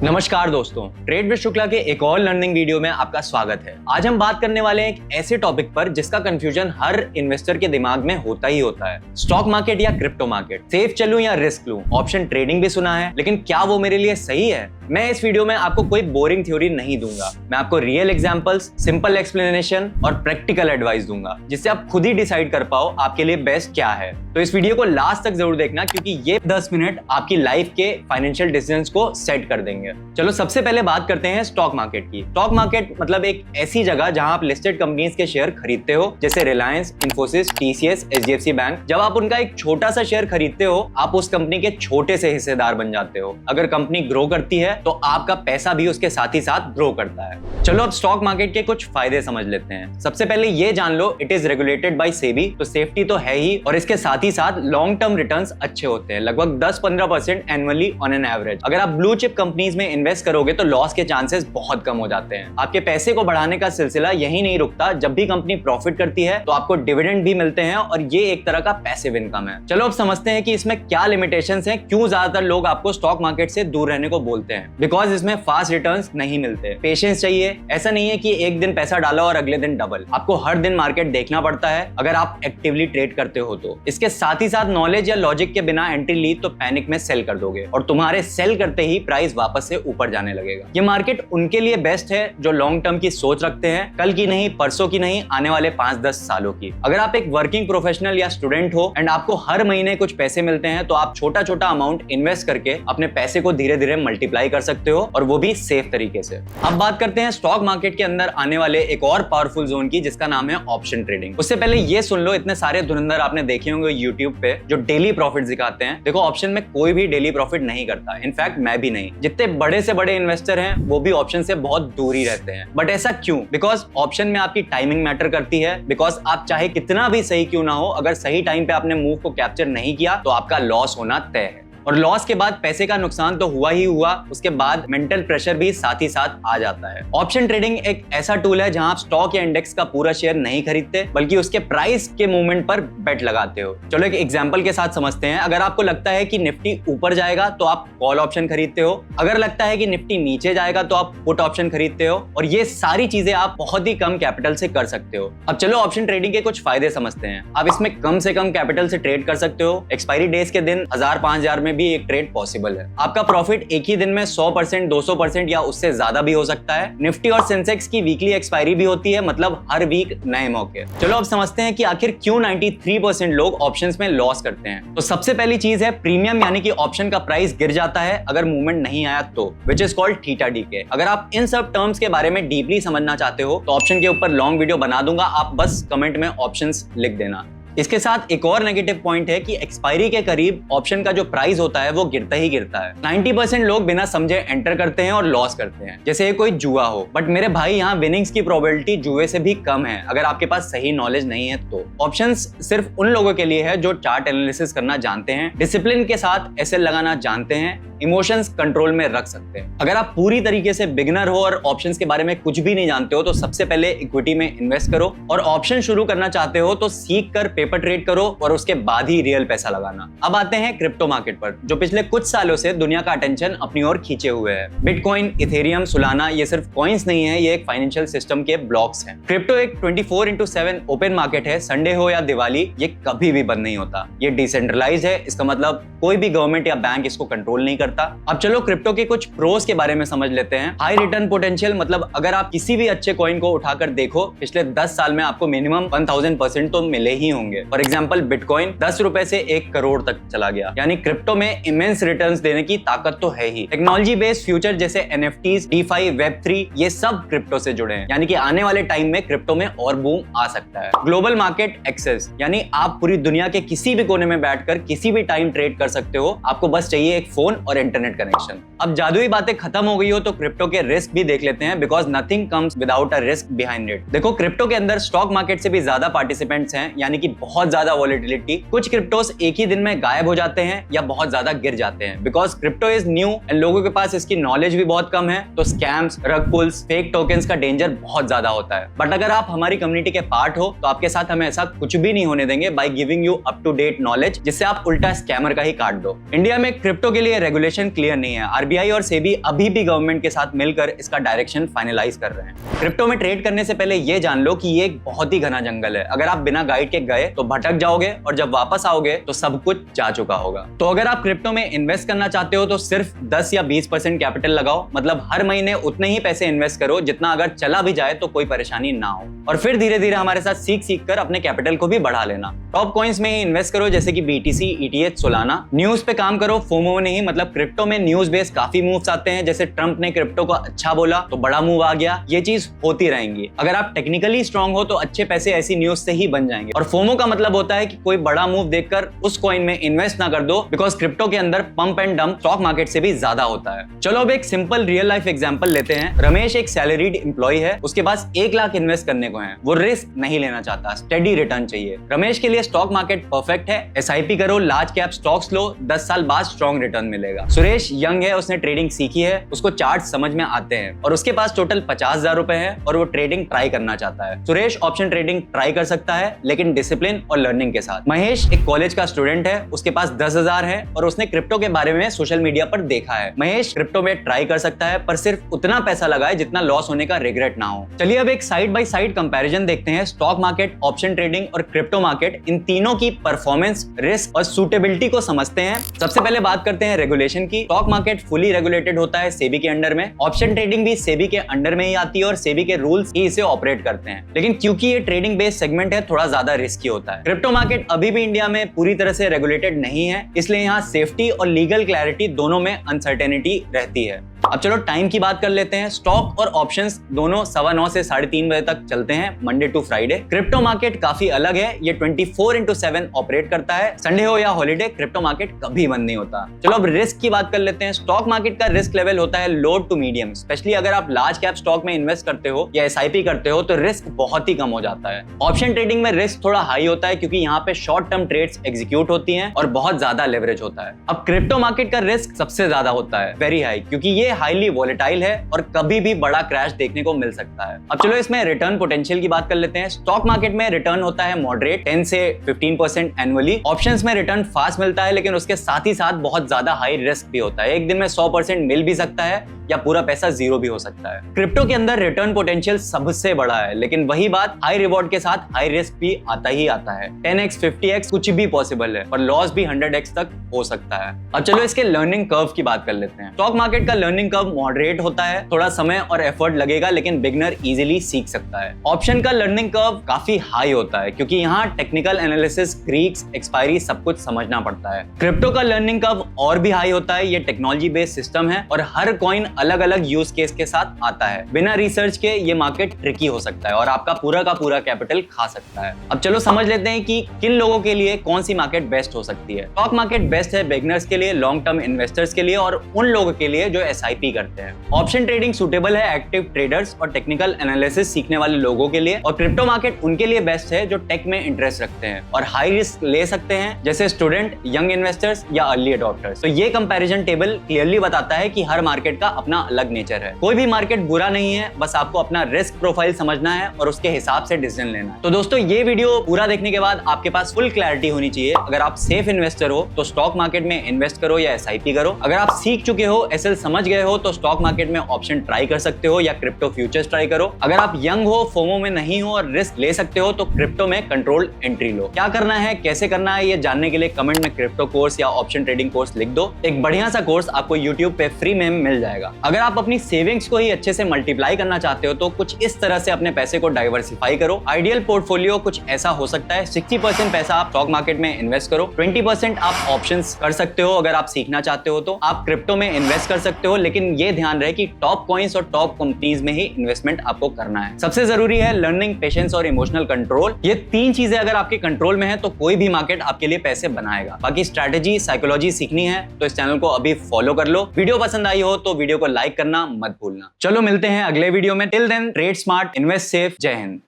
नमस्कार दोस्तों, trade with Shukla के एक और लर्निंग वीडियो में आपका स्वागत है। आज हम बात करने वाले हैं एक ऐसे टॉपिक पर जिसका कंफ्यूजन हर इन्वेस्टर के दिमाग में होता ही होता है। स्टॉक मार्केट या क्रिप्टो मार्केट, सेफ चलूं या रिस्क लूं। ऑप्शन ट्रेडिंग भी सुना है, लेकिन क्या वो मेरे लिए सही है? मैं इस वीडियो में आपको कोई बोरिंग थ्योरी नहीं दूंगा। मैं आपको रियल एग्जांपल्स, सिंपल एक्सप्लेनेशन और प्रैक्टिकल एडवाइस दूंगा, जिससे आप खुद ही डिसाइड कर पाओ आपके लिए बेस्ट क्या है। तो इस वीडियो को लास्ट तक जरूर देखना, क्योंकि ये 10 मिनट आपकी लाइफ के फाइनेंशियल डिसीजंस को सेट कर देंगे। चलो सबसे पहले बात करते हैं स्टॉक मार्केट की। स्टॉक मार्केट मतलब एक ऐसी जगह जहां आप लिस्टेड कंपनीज के शेयर खरीदते हो, जैसे Reliance, Infosys, TCS, HDFC bank. जब आप उनका एक छोटा सा शेयर खरीदते हो, आप उस कंपनी के छोटे से हिस्सेदार बन जाते हो। अगर कंपनी ग्रो करती है तो आपका पैसा भी उसके साथ ही साथ ग्रो करता है। चलो अब स्टॉक मार्केट के कुछ फायदे समझ लेते हैं। सबसे पहले ये जान लो, it is regulated by SEBI, तो सेफ्टी तो है ही, और इसके साथ ही साथ लॉन्ग टर्म रिटर्न्स अच्छे होते हैं, लगभग 10-15% एनुअली ऑन एन एवरेज। अगर आप ब्लू चिप कंपनीज में इन्वेस्ट करोगे तो लॉस के चांसेस बहुत कम हो जाते हैं। आपके पैसे को बढ़ाने का सिलसिला यही नहीं रुकता, जब भी कंपनी प्रॉफिट करती है तो आपको डिविडेंड भी मिलते हैं, और ये एक तरह का पैसिव इनकम है। चलो अब समझते हैं कि इसमें क्या लिमिटेशंस हैं, क्यों ज्यादातर लोग आपको स्टॉक मार्केट से दूर रहने को बोलते हैं। बिकॉज इसमें फास्ट रिटर्न्स नहीं मिलते, पेशेंस चाहिए। ऐसा नहीं है कि एक दिन पैसा डाला और अगले दिन डबल। आपको हर दिन मार्केट देखना पड़ता है अगर आप एक्टिवली ट्रेड करते हो तो। इसके साथ ही साथ नॉलेज या लॉजिक के बिना एंट्री ली तो पैनिक में सेल कर दोगे, और तुम्हारे सेल करते ही प्राइस वापस से ऊपर जाने लगेगा। ये मार्केट उनके लिए बेस्ट है जो लॉन्ग टर्म की सोच रखते हैं, कल की नहीं, परसों की नहीं, आने वाले 5-10 सालों की। अगर आप एक वर्किंग प्रोफेशनल या स्टूडेंट हो एंड आपको हर महीने कुछ पैसे मिलते हैं, तो आप छोटा छोटा अमाउंट इन्वेस्ट करके अपने पैसे को धीरे धीरे मल्टीप्लाई कर सकते हो, और वो भी सेफ तरीके से। अब बात करते हैं स्टॉक मार्केट के अंदर आने वाले एक और पावरफुल जोन की, जिसका नाम है ऑप्शन ट्रेडिंग। उससे पहले ये सुन लो, इतने सारे धुरंधर आपने देखे होंगे यूट्यूब पे जो डेली प्रॉफिट दिखाते हैं। देखो, ऑप्शन में कोई भी डेली प्रॉफिट नहीं करता, इनफैक्ट मैं भी नहीं। जितने बड़े से बड़े इन्वेस्टर हैं वो भी ऑप्शन से बहुत दूर ही रहते हैं। बट ऐसा क्यों? बिकॉज ऑप्शन में आपकी टाइमिंग मैटर करती है। बिकॉज आप चाहे कितना भी सही क्यों ना हो, अगर सही टाइम पे आपने मूव को कैप्चर नहीं किया तो आपका लॉस होना तय है, और लॉस के बाद पैसे का नुकसान तो हुआ ही हुआ, उसके बाद मेंटल प्रेशर भी साथ ही साथ आ जाता है। ऑप्शन ट्रेडिंग एक ऐसा टूल है जहां आप स्टॉक या इंडेक्स का पूरा शेयर नहीं खरीदते, बल्कि उसके प्राइस के मूवमेंट पर बेट लगाते हो। चलो एक एग्जांपल के साथ समझते हैं। अगर आपको लगता है कि निफ्टी ऊपर जाएगा तो आप कॉल ऑप्शन खरीदते हो, अगर लगता है कि निफ्टी नीचे जाएगा तो आप पुट ऑप्शन खरीदते हो, और ये सारी चीजें आप बहुत ही कम कैपिटल से कर सकते हो। अब चलो ऑप्शन ट्रेडिंग के कुछ फायदे समझते हैं। आप इसमें कम से कम कैपिटल से ट्रेड कर सकते हो। एक्सपायरी डेज के दिन 1000-5000 में भी एक ट्रेड पॉसिबल है। आपका प्रॉफिट एक ही दिन में 100%, 200% या उससे ज्यादा भी हो सकता है। निफ्टी और सेंसेक्स की वीकली एक्सपायरी भी होती है, मतलब हर वीक नए मौके। चलो अब समझते हैं कि आखिर क्यों 93% लोग ऑप्शंस में लॉस करते हैं। तो सबसे पहली चीज है प्रीमियम, यानी कि ऑप्शन का प्राइस गिर जाता है अगर मूवमेंट नहीं आया तो, which is called theta DK. अगर आप इन सब टर्म्स के बारे में डीपली समझना चाहते हो तो ऑप्शन के ऊपर लॉन्ग वीडियो बना दूंगा, आप बस कमेंट में ऑप्शंस लिख देना। इसके साथ एक और नेगेटिव पॉइंट है कि एक्सपायरी के करीब ऑप्शन का जो प्राइस होता है वो गिरता ही गिरता है। 90% लोग बिना समझे एंटर करते हैं और लॉस करते हैं, जैसे ये कोई जुआ हो। बट मेरे भाई, यहाँ विनिंग्स की प्रोबेबिलिटी जुए से भी कम है, अगर आपके पास सही नॉलेज नहीं है तो। ऑप्शंस सिर्फ उन लोगों के लिए है जो चार्ट एनालिसिस करना जानते हैं, डिसिप्लिन के साथ एसएल लगाना जानते हैं, इमोशंस कंट्रोल में रख सकते हैं। अगर आप पूरी तरीके से बिगिनर हो और ऑप्शंस के बारे में कुछ भी नहीं जानते हो, तो सबसे पहले इक्विटी में इन्वेस्ट करो, और ऑप्शन शुरू करना चाहते हो तो सीख कर पेपर ट्रेड करो, और उसके बाद ही रियल पैसा लगाना। अब आते हैं क्रिप्टो मार्केट पर, जो पिछले कुछ सालों से दुनिया का अटेंशन अपनी ओर खींचे हुए है। बिटकॉइन, इथेरियम, सोलाना, ये सिर्फ कॉइन्स नहीं है, ये एक फाइनेंशियल सिस्टम के ब्लॉक्स हैं। क्रिप्टो एक 24/7 ओपन मार्केट है। संडे हो या दिवाली, ये कभी भी बंद नहीं होता। ये डिसेंट्रलाइज है, इसका मतलब कोई भी गवर्नमेंट या बैंक इसको कंट्रोल नहीं करता। अब चलो क्रिप्टो के कुछ प्रोस के बारे में समझ लेते हैं। हाई रिटर्न पोटेंशियल, मतलब अगर आप किसी भी अच्छे कॉइन को उठाकर देखो, पिछले 10 साल में आपको मिनिमम 1000% तो मिले ही होंगे। फॉर एग्जांपल बिटकॉइन 10 रुपए से 1 करोड़ तक चला गया, यानी क्रिप्टो में इमेंस रिटर्न्स देने की ताकत तो है ही। टेक्नोलॉजी बेस्ड फ्यूचर जैसे NFTs, DeFi, Web3, ये सब क्रिप्टो से जुड़े हैं, यानी कि आने वाले टाइम में क्रिप्टो में और बूम आ सकता है। ग्लोबल मार्केट एक्सेस, यानी आप पूरी दुनिया के किसी भी कोने में बैठकर किसी भी टाइम ट्रेड कर सकते हो, आपको बस चाहिए एक फोन और इंटरनेट कनेक्शन। अब जादुई बातें खत्म हो गई हो तो क्रिप्टो के रिस्क भी देख लेते हैं, because nothing comes without a risk behind it. देखो, क्रिप्टो के अंदर स्टॉक मार्केट से भी ज्यादा पार्टिसिपेंट्स हैं, यानी कि बहुत ज्यादा वॉलेटिलिटी। कुछ क्रिप्टोस एक ही दिन में गायब हो जाते हैं या बहुत ज्यादा गिर जाते हैं, because crypto is new and लोगों के पास इसकी नॉलेज भी बहुत कम है, तो स्कैम्स, रग पुल्स, फेक टोकन्स का डेंजर बहुत ज्यादा होता है। बट अगर आप हमारी कम्युनिटी के पार्ट हो तो आपके साथ हमें ऐसा कुछ भी नहीं होने देंगे by giving you up to date knowledge, जिससे आप उल्टा स्कैमर का ही काट दो। इंडिया में क्रिप्टो के लिए रेगुलेशन क्लियर नहीं है। आरबीआई और सेबी अभी भी गवर्नमेंट के साथ मिलकर इसका डायरेक्शन फाइनलाइज कर रहे हैं। क्रिप्टो में ट्रेड करने से पहले ये जान लो कि ये एक बहुत ही घना जंगल है। अगर आप बिना गाइड के गए तो भटक जाओगे और जब वापस आओगे तो सब कुछ जा चुका होगा। तो अगर आप क्रिप्टो में इन्वेस्ट करना चाहते हो तो सिर्फ 10 या 20% कैपिटल लगाओ, मतलब हर महीने उतने ही पैसे इन्वेस्ट करो जितना अगर चला भी जाए तो कोई परेशानी ना हो, और फिर धीरे धीरे हमारे साथ सीख कर अपने कैपिटल को भी बढ़ा लेना। टॉप कॉइन्स में ही इन्वेस्ट करो, जैसे कि BTC, ETH, सोलाना। न्यूज पे काम करो, फोमो नहीं, मतलब क्रिप्टो में न्यूज बेस्ड काफी मूव्स आते हैं, जैसे ट्रंप ने क्रिप्टो को अच्छा बोला तो बड़ा मूव आ गया। ये चीज होती रहेंगी। अगर आप टेक्निकली स्ट्रांग हो तो अच्छे पैसे ऐसी न्यूज से ही बन जाएंगे। और फोमो का मतलब होता है कि कोई बड़ा मूव देखकर उस कॉइन में इन्वेस्ट ना कर दो, बिकॉज क्रिप्टो के अंदर pump and dump stock market से भी ज्यादा होता है। चलो अब एक सिंपल रियल लाइफ एग्जांपल लेते हैं। रमेश एक सैलरीड एम्प्लॉय है, उसके पास 1 लाख इन्वेस्ट करने को है। वो रिस्क नहीं लेना चाहता, स्टेडी रिटर्न चाहिए। रमेश के लिए स्टॉक मार्केट परफेक्ट है। SIP करो, लार्ज कैप स्टॉक्स लो, 10 साल बाद स्ट्रॉन्ग रिटर्न मिलेगा। सुरेश यंग है, उसने ट्रेडिंग सीखी है, उसको चार्ट समझ में आते हैं और उसके पास टोटल 50,000 रुपए है और वो ट्रेडिंग ट्राई करना चाहता है। सुरेश ऑप्शन ट्रेडिंग ट्राई कर सकता है, लेकिन डिसिप्लिन और लर्निंग के साथ। महेश एक कॉलेज का स्टूडेंट है, उसके पास 10,000 है और उसने क्रिप्टो के बारे में सोशल मीडिया पर देखा है। महेश क्रिप्टो में ट्राई कर सकता है, पर सिर्फ उतना पैसा लगाए जितना लॉस होने का रिग्रेट ना हो। चलिए अब एक साइड बाय साइड कंपैरिजन देखते हैं। स्टॉक मार्केट, ऑप्शन ट्रेडिंग और क्रिप्टो मार्केट, इन तीनों की परफॉर्मेंस, रिस्क और सूटेबिलिटी को समझते हैं। सबसे पहले बात करते हैं रेगुलेशन की। स्टॉक मार्केट फुली रेगुलेटेड होता है सेबी के अंडर में। ऑप्शन ट्रेडिंग भी सेबी के अंडर में ही आती है और सेबी के रूल्स ही इसे ऑपरेट करते हैं, लेकिन क्योंकि ये ट्रेडिंग बेस्ड सेगमेंट है, थोड़ा ज्यादा रिस्की होता है। क्रिप्टो मार्केट अभी भी इंडिया में पूरी तरह से रेगुलेटेड नहीं है, इसलिए यहाँ सेफ्टी और लीगल क्लैरिटी दोनों में अनसर्टेनिटी रहती है। अब चलो टाइम की बात कर लेते हैं। स्टॉक और ऑप्शंस दोनों 9:15 से 3:30 बजे तक चलते हैं, Monday to Friday. Crypto market काफी अलग है, ये 24/7 ऑपरेट करता है। संडे हो या हॉलीडे, क्रिप्टो मार्केट कभी बंद नहीं होता। चलो अब रिस्क की बात कर लेते हैं। स्टॉक मार्केट का रिस्क लेवल होता है लो टू मीडियम, स्पेशली अगर आप लार्ज कैप स्टॉक में इन्वेस्ट करते हो या SIP करते हो तो रिस्क बहुत ही कम हो जाता है। ऑप्शन ट्रेडिंग में रिस्क थोड़ा हाई होता है, क्योंकि यहाँ पे शॉर्ट टर्म ट्रेड्स एग्जीक्यूट होती हैं और बहुत ज्यादा लेवरेज होता है। अब क्रिप्टो मार्केट का रिस्क सबसे ज्यादा होता है, वेरी हाई, क्योंकि ये हाईली वॉलेटाइल है और कभी भी बड़ा क्रैश देखने को मिल सकता है। अब चलो इसमें रिटर्न पोटेंशियल की बात कर लेते हैं। स्टॉक मार्केट में रिटर्न होता है मॉडरेट, 10 से 15% एनुअली। ऑप्शंस में रिटर्न फास्ट मिलता है, लेकिन उसके साथ ही साथ बहुत ज्यादा हाई रिस्क भी होता है। एक दिन में 100% मिल भी सकता है या पूरा पैसा जीरो भी हो सकता है। क्रिप्टो के अंदर रिटर्न पोटेंशियल सबसे बड़ा है, लेकिन वही बात हाई रिवॉर्ड के साथ हाई रिस्क भी आता ही आता है। 10x 50x कुछ भी पॉसिबल है और लॉस भी 100x तक हो सकता है। अब चलो इसके लर्निंग कर्व की बात कर लेते हैं। स्टॉक मार्केट का लर्निंग कर्व मॉडरेट होता है, थोड़ा समय और एफर्ट लगेगा, लेकिन बिगनर इजीली सीख सकता है। ऑप्शन का लर्निंग कर्व काफी हाई होता है, क्योंकि यहाँ टेक्निकल एनालिसिस, ग्रीक्स, एक्सपायरी सब कुछ समझना पड़ता है। क्रिप्टो का लर्निंग कर्व और भी हाई होता है। ये टेक्नोलॉजी बेस्ड सिस्टम है और हर कॉइन अलग अलग यूज केस के साथ आता है। बिना रिसर्च के ये मार्केट ट्रिकी हो सकता है और आपका पूरा का पूरा कैपिटल खा सकता है। अब चलो समझ लेते हैं कि किन लोगों के लिए कौन सी मार्केट बेस्ट हो सकती है। स्टॉक मार्केट बेस्ट है बिगिनर्स के लिए, लॉन्ग टर्म इन्वेस्टर्स के लिए और उन लोगों के लिए जो SIP करते हैं। ऑप्शन ट्रेडिंग सूटेबल है एक्टिव ट्रेडर्स और टेक्निकल एनालिसिस सीखने वाले लोगों के लिए, और क्रिप्टो मार्केट उनके लिए बेस्ट है जो टेक में इंटरेस्ट रखते हैं और हाई रिस्क ले सकते हैं, जैसे स्टूडेंट, यंग इन्वेस्टर्स या अर्ली अडॉप्टर्स। तो ये कंपैरिजन टेबल क्लियरली बताता है कि हर मार्केट का अपना अलग नेचर है। कोई भी मार्केट बुरा नहीं है, बस आपको अपना रिस्क प्रोफाइल समझना है और उसके हिसाब से डिसीजन लेना है। तो दोस्तों ये वीडियो पूरा देखने के बाद आपके पास फुल क्लैरिटी होनी चाहिए। अगर आप सेफ इन्वेस्टर हो तो स्टॉक मार्केट में इन्वेस्ट करो या SIP करो। अगर आप सीख चुके हो, SL समझ गए हो, तो स्टॉक मार्केट में ऑप्शन ट्राई कर सकते हो या क्रिप्टो फ्यूचर्स ट्राई करो। अगर आप यंग हो, फोमो में नहीं हो और रिस्क ले सकते हो, तो क्रिप्टो में कंट्रोल एंट्री लो। क्या करना है, कैसे करना है, ये जानने के लिए कमेंट में क्रिप्टो कोर्स या ऑप्शन ट्रेडिंग कोर्स लिख दो। एक बढ़िया सा कोर्स आपको YouTube पे फ्री में मिल जाएगा। अगर आप अपनी सेविंग्स को ही अच्छे से मल्टीप्लाई करना चाहते हो तो कुछ इस तरह से अपने पैसे को डाइवर्सिफाई करो। आइडियल पोर्टफोलियो कुछ ऐसा हो सकता है, 60% पैसा आप स्टॉक मार्केट में इन्वेस्ट करो, 20% आप ऑप्शंस कर सकते हो। अगर आप सीखना चाहते हो तो आप क्रिप्टो में इन्वेस्ट कर सकते हो, लेकिन ये ध्यान रहे कि टॉप कॉइन्स और टॉप कंपनीज में ही इन्वेस्टमेंट आपको करना है। सबसे जरूरी है लर्निंग, पेशेंस और इमोशनल कंट्रोल। ये 3 चीजें अगर आपके कंट्रोल में है तो कोई भी मार्केट आपके लिए पैसे बनाएगा। बाकी स्ट्रैटेजी, साइकोलॉजी सीखनी है तो इस चैनल को अभी फॉलो कर लो। वीडियो पसंद आई हो तो वीडियो को लाइक करना मत भूलना। चलो मिलते हैं अगले वीडियो में। Till then trade smart, invest safe. जय हिंद।